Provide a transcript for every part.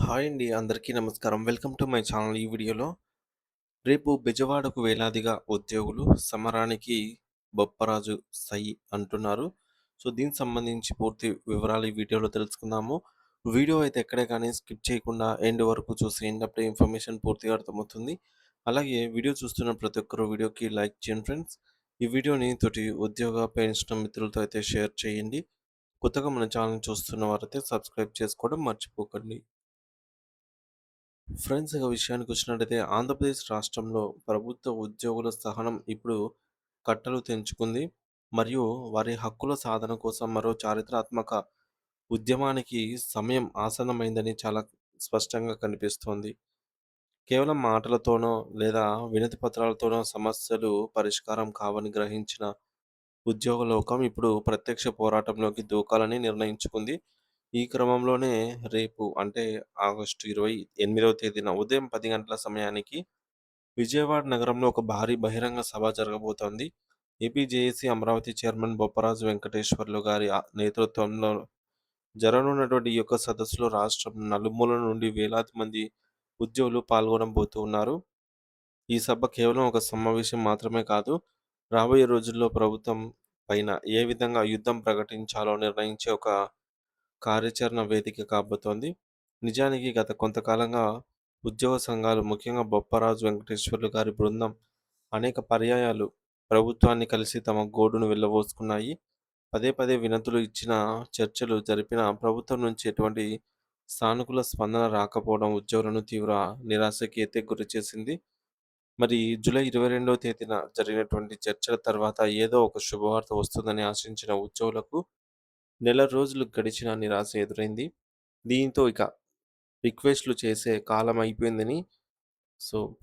Hi అండి. అందరికీ నమస్కారం. Welcome to my channel. ఈ వీడియోలో రేపు బెజవాడకు వేలాదిగా ఉద్యోగులు సమరానికి బొప్పరాజు సై అంటున్నారు. దీనికి సంబంధించి పూర్తి వివరాలు ఈ వీడియోలో తెలుసుకుందాము. వీడియో అయితే ఎక్కడే కానీ స్కిప్ చేయకుండా ఎండ్ వరకు చూసేయండి. అప్పుడే ఇన్ఫర్మేషన్ పూర్తిగా అర్థమవుతుంది. అలాగే వీడియో చూస్తున్న ప్రతి ఒక్కరు వీడియోకి లైక్ చేయండి ఫ్రెండ్స్. ఈ వీడియోని తోటి ఉద్యోగ పెన్షన్ మిత్రులతో అయితే షేర్ చేయండి. కొత్తగా మన ఛానల్ చూస్తున్న వారైతే సబ్స్క్రైబ్ చేసుకోవడం మర్చిపోకండి. ఫ్రెండ్స్, ఇక విషయానికి వచ్చినట్టయితే ఆంధ్రప్రదేశ్ రాష్ట్రంలో ప్రభుత్వ ఉద్యోగుల సహనం ఇప్పుడు కట్టలు తెంచుకుంది. మరియు వారి హక్కుల సాధన కోసం మరో చారిత్రాత్మక ఉద్యమానికి సమయం ఆసన్నమైందని చాలా స్పష్టంగా కనిపిస్తోంది. కేవలం మాటలతోనో లేదా వినతి పత్రాలతోనో సమస్యలు పరిష్కారం కావని గ్రహించిన ఉద్యోగ లోకం ఇప్పుడు ప్రత్యక్ష పోరాటంలోకి దూకాలని నిర్ణయించుకుంది. ఈ క్రమంలోనే రేపు అంటే ఆగస్టు 28వ తేదీన ఉదయం 10 గంటల సమయానికి విజయవాడ నగరంలో ఒక భారీ బహిరంగ సభ జరగబోతోంది. AP JAC Amaravati chairman Bopparaju Venkateswarlu గారి నేతృత్వంలో జరగనున్నటువంటి ఈ యొక్క సదస్సులో రాష్ట్రం నలుమూలల నుండి వేలాది మంది ఉద్యోగులు పాల్గొనబోతూ ఉన్నారు. ఈ సభ కేవలం ఒక సమావేశం మాత్రమే కాదు, రాబోయే రోజుల్లో ప్రభుత్వం పైన ఏ విధంగా యుద్ధం ప్రకటించాలో నిర్ణయించే ఒక కార్యాచరణ వేదిక కాబోతోంది. నిజానికి గత కొంతకాలంగా ఉద్యోగ సంఘాలు, ముఖ్యంగా బొప్పరాజు వెంకటేశ్వర్లు గారి బృందం అనేక పర్యాయాలు ప్రభుత్వాన్ని కలిసి తమ గోడును వెళ్ళబోసుకున్నాయి. పదే పదే వినతులు ఇచ్చిన, చర్చలు జరిపినా ప్రభుత్వం నుంచి ఎటువంటి సానుకూల స్పందన రాకపోవడం ఉద్యోగులను తీవ్ర నిరాశకి అయితే గురిచేసింది. మరి జూలై 22వ తేదీన జరిగినటువంటి చర్చల తర్వాత ఏదో ఒక శుభవార్త వస్తుందని ఆశించిన ఉద్యోగులకు నెల రోజులు గడిచిన నిరాశ ఎదురైంది. దీంతో ఇక రిక్వెస్ట్‌లు చేసే కాలం అయిపోయిందని,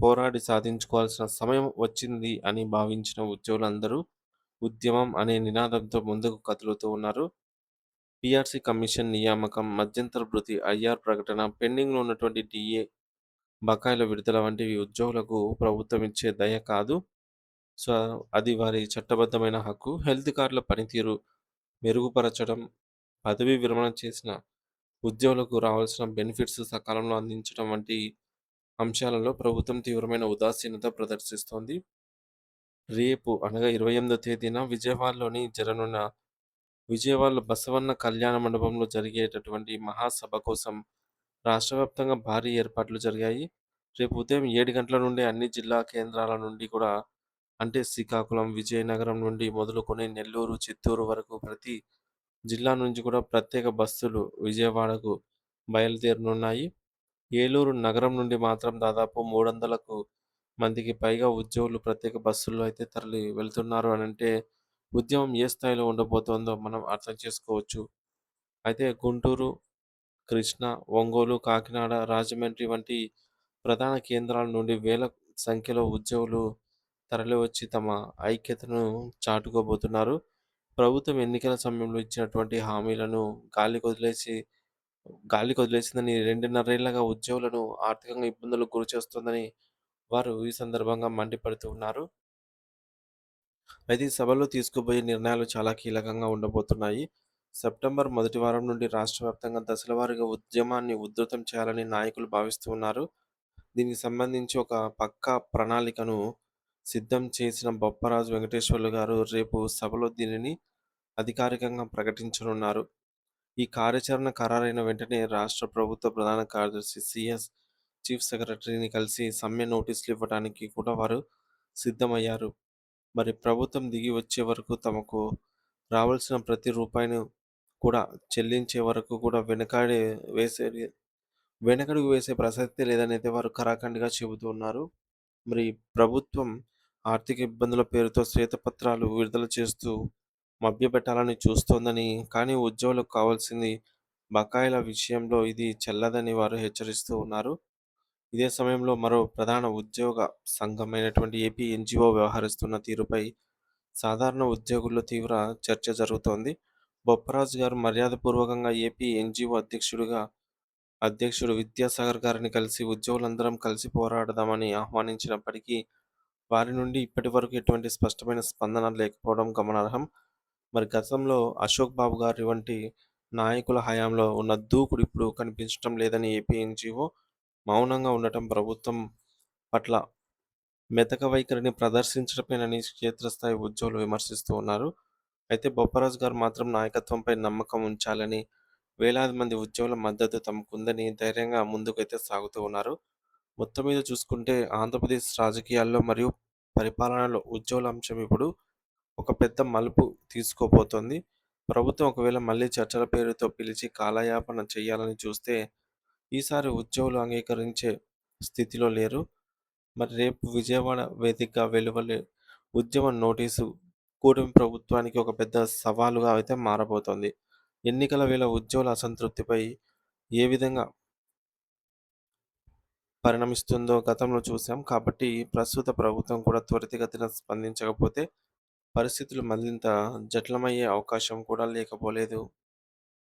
పోరాడి సాధించుకోవాల్సిన సమయం వచ్చింది అని భావించిన ఉద్యోగులందరూ ఉద్యమం అనే నినాదంతో ముందుకు కదులుతూ ఉన్నారు. పీఆర్సీ కమిషన్ నియామకం, మధ్యంతర భృతి, ఐఆర్ ప్రకటన, పెండింగ్‌లో ఉన్నటువంటి డీఏ బకాయిల విడుదల వంటివి ఉద్యోగులకు ప్రభుత్వం ఇచ్చే దయ కాదు. సో, అది వారి చట్టబద్ధమైన హక్కు. హెల్త్ కార్డుల పనితీరు మెరుగుపరచడం, పదవీ విరమణ చేసిన ఉద్యోగులకు రావాల్సిన బెనిఫిట్స్ సకాలంలో అందించడం వంటి అంశాలలో ప్రభుత్వం తీవ్రమైన ఉదాసీనత ప్రదర్శిస్తోంది. రేపు అనగా 28వ తేదీన విజయవాడలో బసవన్న కళ్యాణ మండపంలో జరిగేటటువంటి మహాసభ కోసం రాష్ట్ర వ్యాప్తంగా భారీ ఏర్పాట్లు జరిగాయి. రేపు ఉదయం 7 గంటల నుండి అన్ని జిల్లా కేంద్రాల నుండి కూడా, అంటే శ్రీకాకుళం, విజయనగరం నుండి మొదలుకొని నెల్లూరు, చిత్తూరు వరకు ప్రతి జిల్లా నుంచి కూడా ప్రత్యేక బస్సులు విజయవాడకు బయలుదేరనున్నాయి. ఏలూరు నగరం నుండి మాత్రం దాదాపు 300కు మందికి పైగా ఉద్యోగులు ప్రత్యేక బస్సుల్లో అయితే తరలి వెళ్తున్నారు అనంటే ఉద్యమం ఏ స్థాయిలో ఉండబోతోందో మనం అర్థం చేసుకోవచ్చు. అయితే గుంటూరు, కృష్ణా, ఒంగోలు, కాకినాడ, రాజమండ్రి వంటి ప్రధాన కేంద్రాల నుండి వేల సంఖ్యలో ఉద్యోగులు తరలివచ్చి తమ ఐక్యతను చాటుకోబోతున్నారు. ప్రభుత్వం ఎన్నికల సమయంలో ఇచ్చినటువంటి హామీలను గాలికొదిలేసిందని, 2.5 ఏళ్లుగా ఉద్యోగులను ఆర్థికంగా ఇబ్బందులకు గురిచేస్తోందని వారు ఈ సందర్భంగా మండిపడుతూ ఉన్నారు. అయితే ఈ సభలో తీసుకోబోయే నిర్ణయాలు చాలా కీలకంగా ఉండబోతున్నాయి. సెప్టెంబర్ మొదటి వారం నుండి రాష్ట్ర వ్యాప్తంగా దశలవారీగా ఉద్యమాన్ని ఉధృతం చేయాలని నాయకులు భావిస్తూ ఉన్నారు. దీనికి సంబంధించి ఒక పక్కా ప్రణాళికను సిద్ధం చేసిన బొప్పరాజు వెంకటేశ్వర్లు గారు రేపు సభలో దీనిని అధికారికంగా ప్రకటించనున్నారు. ఈ కార్యాచరణ ఖరారైన వెంటనే రాష్ట్ర ప్రభుత్వ ప్రధాన కార్యదర్శి సీఎస్, చీఫ్ సెక్రటరీని కలిసి సమ్మె నోటీసులు ఇవ్వడానికి కూడా వారు సిద్ధమయ్యారు. మరి ప్రభుత్వం దిగి వచ్చే వరకు తమకు రావాల్సిన ప్రతి రూపాయిని కూడా చెల్లించే వరకు కూడా వేసేది వెనకడుగు వేసే ప్రసక్తే లేదనైతే వారు ఖరాఖండిగా చెబుతూ ఉన్నారు. మరి ప్రభుత్వం ఆర్థిక ఇబ్బందుల పేరుతో శ్వేతపత్రాలు విడుదల చేస్తూ మభ్యపెట్టాలని చూస్తోందని, కానీ ఉద్యోగులకు కావాల్సింది బకాయిల విషయంలో ఇది చెల్లదని వారు హెచ్చరిస్తూ ఉన్నారు. ఇదే సమయంలో మరో ప్రధాన ఉద్యోగ సంఘమైనటువంటి ఏపీ ఎన్‌జీఓ వ్యవహరిస్తున్న తీరుపై సాధారణ ఉద్యోగుల్లో తీవ్ర చర్చ జరుగుతోంది. బొప్పరాజు గారు మర్యాదపూర్వకంగా ఏపీ ఎన్‌జీఓ అధ్యక్షుడు విద్యాసాగర్ గారిని కలిసి ఉద్యోగులందరం కలిసి పోరాడదామని ఆహ్వానించినప్పటికీ వారి నుండి ఇప్పటివరకు ఎటువంటి స్పష్టమైన స్పందన లేకపోవడం గమనార్హం. మరి గతంలో అశోక్ బాబు గారి వంటి నాయకుల హయాంలో ఉన్న దూకుడు ఇప్పుడు కనిపించటం లేదని ఏపీ ఎన్‌జీఓ మౌనంగా ఉండటం ప్రభుత్వం పట్ల మెతక వైఖరిని ప్రదర్శించడమేనని క్షేత్రస్థాయి ఉద్యోగులు విమర్శిస్తూ ఉన్నారు. అయితే బొప్పరాజు గారు మాత్రం నాయకత్వంపై నమ్మకం ఉంచాలని, వేలాది మంది ఉద్యోగుల మద్దతు తమకుందని ధైర్యంగా ముందుకైతే సాగుతూ ఉన్నారు. మొత్తం మీద చూసుకుంటే ఆంధ్రప్రదేశ్ రాజకీయాల్లో మరియు పరిపాలనలో ఉద్యోగుల అంశం ఇప్పుడు ఒక పెద్ద మలుపు తీసుకోబోతోంది. ప్రభుత్వం ఒకవేళ మళ్ళీ చర్చల పేరుతో పిలిచి కాలయాపన చేయాలని చూస్తే ఈసారి ఉద్యోగులు అంగీకరించే స్థితిలో లేరు. మరి రేపు విజయవాడ వేదికగా వెలువడే ఉద్యమ నోటీసు కూటమి ప్రభుత్వానికి ఒక పెద్ద సవాలుగా అయితే మారబోతోంది. ఎన్నికల వేళ ఉద్యోగుల అసంతృప్తిపై ఏ విధంగా పరిణమిస్తుందో గతంలో చూసాం. కాబట్టి ప్రస్తుత ప్రభుత్వం కూడా త్వరితగతిన స్పందించకపోతే పరిస్థితులు మరింత జటిలమయ్యే అవకాశం కూడా లేకపోలేదు.